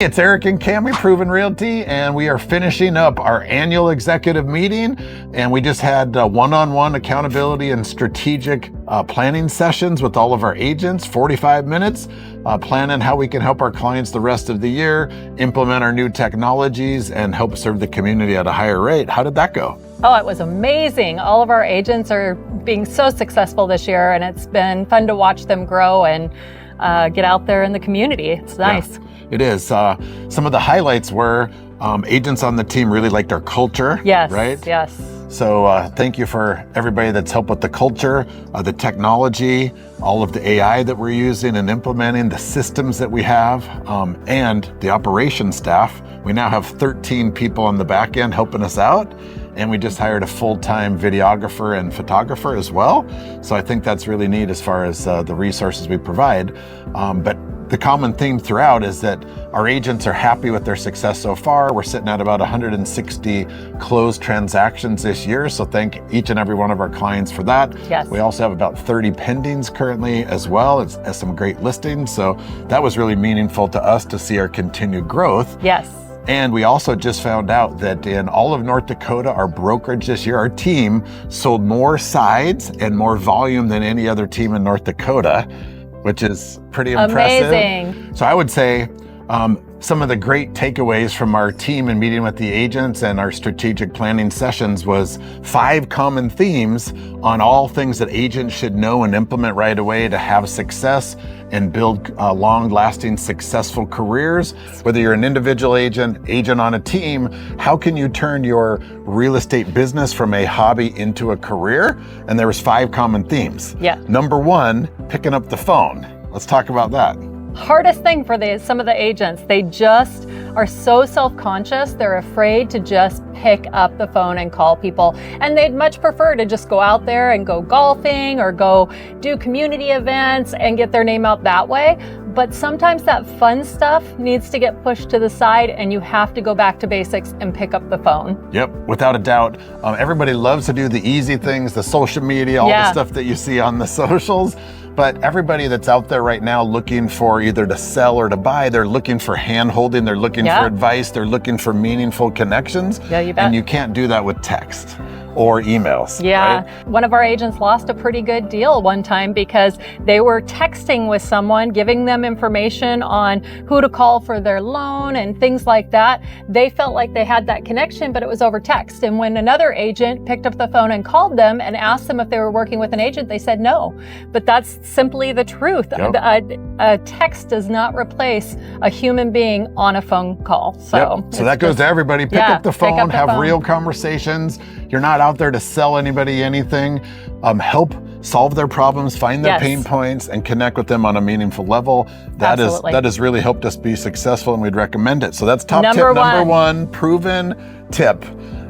It's Eric and Cami, Proven Realty, and we are finishing up our annual executive meeting. And we just had one-on-one accountability and strategic planning sessions with all of our agents, 45 minutes, planning how we can help our clients the rest of the year, implement our new technologies, and help serve the community at a higher rate. How did that go? Oh, it was amazing. All of our agents are being so successful this year, and it's been fun to watch them grow and get out there in the community. It's nice. Yeah, it is. Some of the highlights were agents on the team really liked our culture. Yes. Right? Yes. So thank you for everybody that's helped with the culture, the technology, all of the AI that we're using and implementing, the systems that we have, and the operations staff. We now have 13 people on the back end helping us out. And we just hired a full-time videographer and photographer as well. So I think that's really neat as far as the resources we provide. But the common theme throughout is that our agents are happy with their success so far. We're sitting at about 160 closed transactions this year. So thank each and every one of our clients for that. Yes. We also have about 30 pendings currently as well as some great listings. So that was really meaningful to us to see our continued growth. Yes. And we also just found out that in all of North Dakota, our brokerage this year, our team sold more sides and more volume than any other team in North Dakota, which is pretty impressive. Amazing. So I would say some of the great takeaways from our team in meeting with the agents and our strategic planning sessions was 5 common themes on all things that agents should know and implement right away to have success and build long-lasting, successful careers. Whether you're an individual agent on a team, how can you turn your real estate business from a hobby into a career? And there was 5 common themes. Yeah. Number 1, picking up the phone. Let's talk about that. Hardest thing for some of the agents, they just are so self-conscious. They're afraid to just pick up the phone and call people. And they'd much prefer to just go out there and go golfing or go do community events and get their name out that way. But sometimes that fun stuff needs to get pushed to the side, and you have to go back to basics and pick up the phone. Yep, without a doubt. Everybody loves to do the easy things, the social media, all the stuff that you see on the socials. But everybody that's out there right now looking for either to sell or to buy, they're looking for hand-holding, they're looking for advice, they're looking for meaningful connections. Yeah, you bet. And you can't do that with text or emails. Yeah. Right? One of our agents lost a pretty good deal one time because they were texting with someone, giving them information on who to call for their loan and things like that. They felt like they had that connection, but it was over text. And when another agent picked up the phone and called them and asked them if they were working with an agent, they said no. But that's simply the truth. Yep. A text does not replace a human being on a phone call. So, so that goes to everybody. Pick up the phone, have real conversations. You're not out there to sell anybody anything. Help solve their problems, find their pain points, and connect with them on a meaningful level. That has really helped us be successful, and we'd recommend it. So that's top tip number 1, proven tip.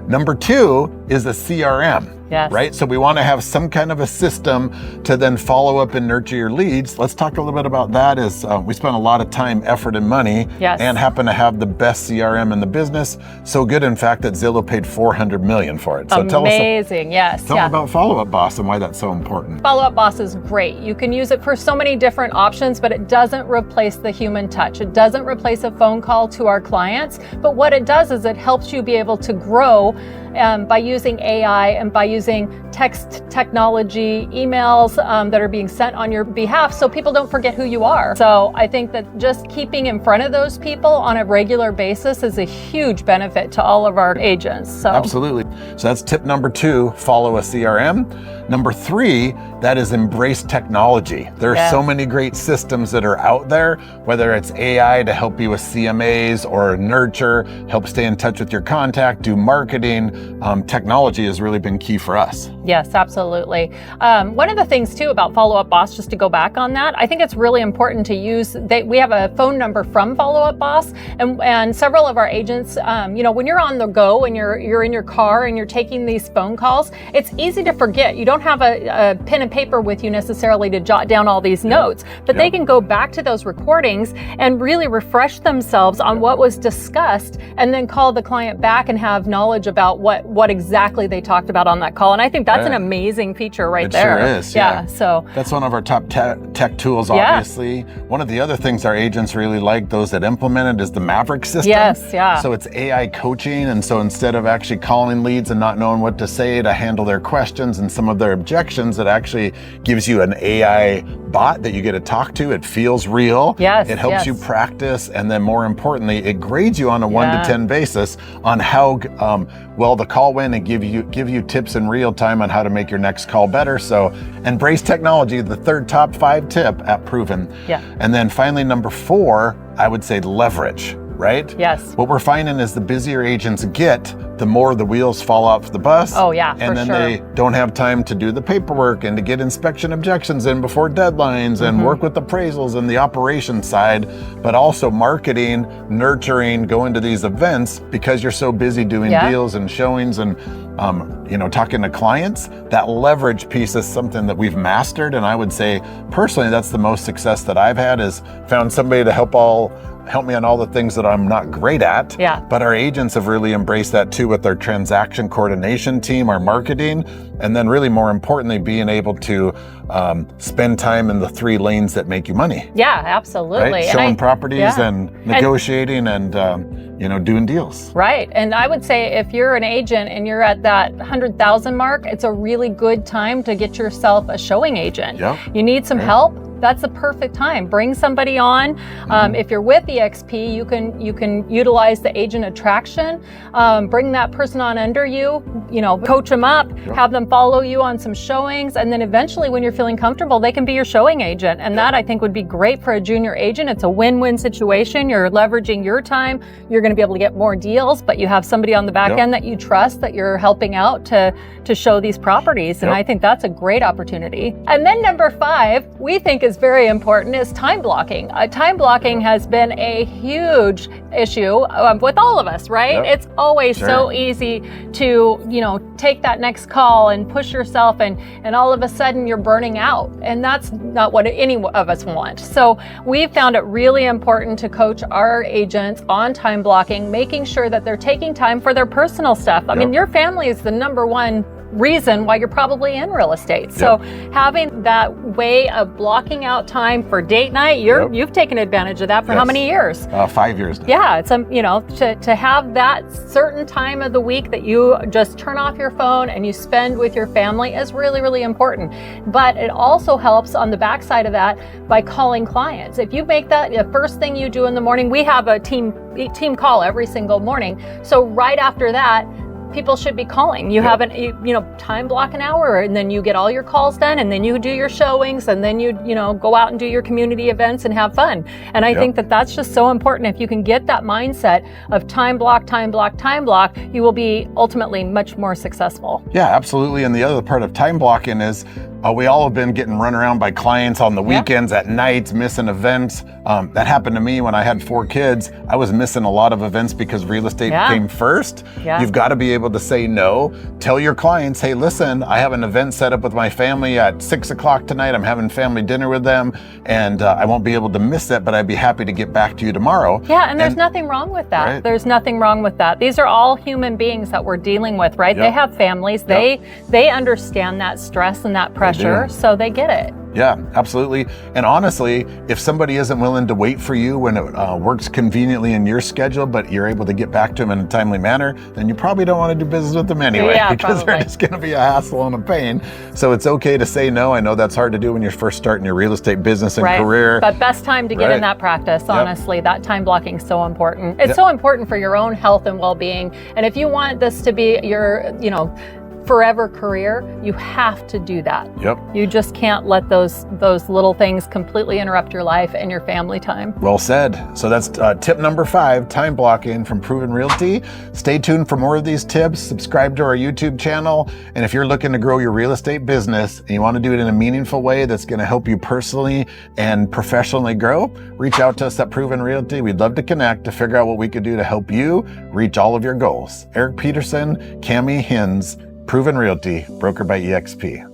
Number 2 is a CRM. Yes. Right? So we want to have some kind of a system to then follow up and nurture your leads. Let's talk a little bit about that. We spent a lot of time, effort, and money, and happen to have the best CRM in the business. So good, in fact, that Zillow paid $400 million for it. So amazing, tell us about Follow Up Boss and why that's so important. Follow Up Boss is great. You can use it for so many different options, but it doesn't replace the human touch. It doesn't replace a phone call to our clients. But what it does is it helps you be able to grow by using AI and by using text technology, emails that are being sent on your behalf so people don't forget who you are. So I think that just keeping in front of those people on a regular basis is a huge benefit to all of our agents. So absolutely. So that's tip number 2, follow a CRM. Number 3, that is embrace technology. There are so many great systems that are out there, whether it's AI to help you with CMAs or nurture, help stay in touch with your contact, do marketing. Technology has really been key for us. Yes, absolutely. One of the things too about Follow Up Boss, just to go back on that, I think it's really important to use, we have a phone number from Follow Up Boss, and several of our agents, when you're on the go and you're in your car and you're taking these phone calls, it's easy to forget. You don't don't have a pen and paper with you necessarily to jot down all these notes, but they can go back to those recordings and really refresh themselves on what was discussed, and then call the client back and have knowledge about what exactly they talked about on that call. And I think that's an amazing feature right there. It sure is. Yeah. So that's one of our top tech tools, obviously. One of the other things our agents really like, those that implement it, is the Maverick system. Yes, yeah. So it's AI coaching, and so instead of actually calling leads and not knowing what to say to handle their questions and some of their objections, it actually gives you an AI bot that you get to talk to. It feels real. Yes. It helps you practice, and then more importantly, it grades you on a 1 to 10 basis on how well the call went, and give you tips in real time on how to make your next call better. So embrace technology, the third top 5 tip at Proven. Yeah. And then finally, number 4, I would say leverage, right? Yes. What we're finding is the busier agents get, the more the wheels fall off the bus. Oh yeah, and then they don't have time to do the paperwork and to get inspection objections in before deadlines and work with appraisals and the operations side, but also marketing, nurturing, going to these events because you're so busy doing deals and showings and talking to clients. That leverage piece is something that we've mastered, and I would say personally that's the most success that I've had, is found somebody to help me on all the things that I'm not great at. Yeah. But our agents have really embraced that too, with our transaction coordination team, our marketing, and then really more importantly, being able to spend time in the 3 lanes that make you money. Yeah, absolutely. Right? Showing properties and negotiating and doing deals. Right. And I would say if you're an agent and you're at that 100,000 mark, it's a really good time to get yourself a showing agent. Yep. You need some help. That's the perfect time. Bring somebody on. If you're with EXP, you can utilize the agent attraction. Bring that person on under you. Coach them up. Have them follow you on some showings, and then eventually, when you're feeling comfortable, they can be your showing agent. And that I think would be great for a junior agent. It's a win-win situation. You're leveraging your time. You're going to be able to get more deals, but you have somebody on the back end that you trust, that you're helping out to show these properties. And I think that's a great opportunity. And then number 5, we think is very important, is time blocking. Time blocking has been a huge issue with all of us, right? It's always so easy to, take that next call and push yourself, and all of a sudden you're burning out. And that's not what any of us want. So we've found it really important to coach our agents on time blocking, making sure that they're taking time for their personal stuff. I mean, your family is the number one reason why you're probably in real estate. So having that way of blocking out time for date night, you've taken advantage of that for how many years? 5 years now. Yeah, it's to have that certain time of the week that you just turn off your phone and you spend with your family is really, really important. But it also helps on the backside of that by calling clients. If you make that the first thing you do in the morning, we have a team call every single morning. So right after that, people should be calling. You have time block an hour, and then you get all your calls done, and then you do your showings, and then you go out and do your community events and have fun. And I think that that's just so important. If you can get that mindset of time block, you will be ultimately much more successful. Yeah, absolutely. And the other part of time blocking is we all have been getting run around by clients on the weekends, at nights, missing events. That happened to me when I had 4 kids. I was missing a lot of events because real estate came first. You've got to be able to say no. Tell your clients, hey, listen, I have an event set up with my family at 6 o'clock tonight. I'm having family dinner with them, and I won't be able to miss it, but I'd be happy to get back to you tomorrow. Yeah, and there's nothing wrong with that. Right? There's nothing wrong with that. These are all human beings that we're dealing with, right? They have families. They understand that stress and that pressure, so they get it. Yeah, absolutely. And honestly, if somebody isn't willing to wait for you when it works conveniently in your schedule, but you're able to get back to them in a timely manner, then you probably don't want to do business with them anyway, because they're just going to be a hassle and a pain. So it's okay to say no. I know that's hard to do when you're first starting your real estate business and career. But best time to get in that practice, honestly. That time blocking is so important. It's so important for your own health and well-being. And if you want this to be your, forever career, you have to do that. You just can't let those little things completely interrupt your life and your family time. Well said. So that's tip number 5, time blocking from Proven Realty. Stay tuned for more of these tips. Subscribe to our YouTube channel. And if you're looking to grow your real estate business and you want to do it in a meaningful way that's going to help you personally and professionally grow, reach out to us at Proven Realty. We'd love to connect to figure out what we could do to help you reach all of your goals. Eric Peterson, Cami Hins, Proven Realty, broker by EXP.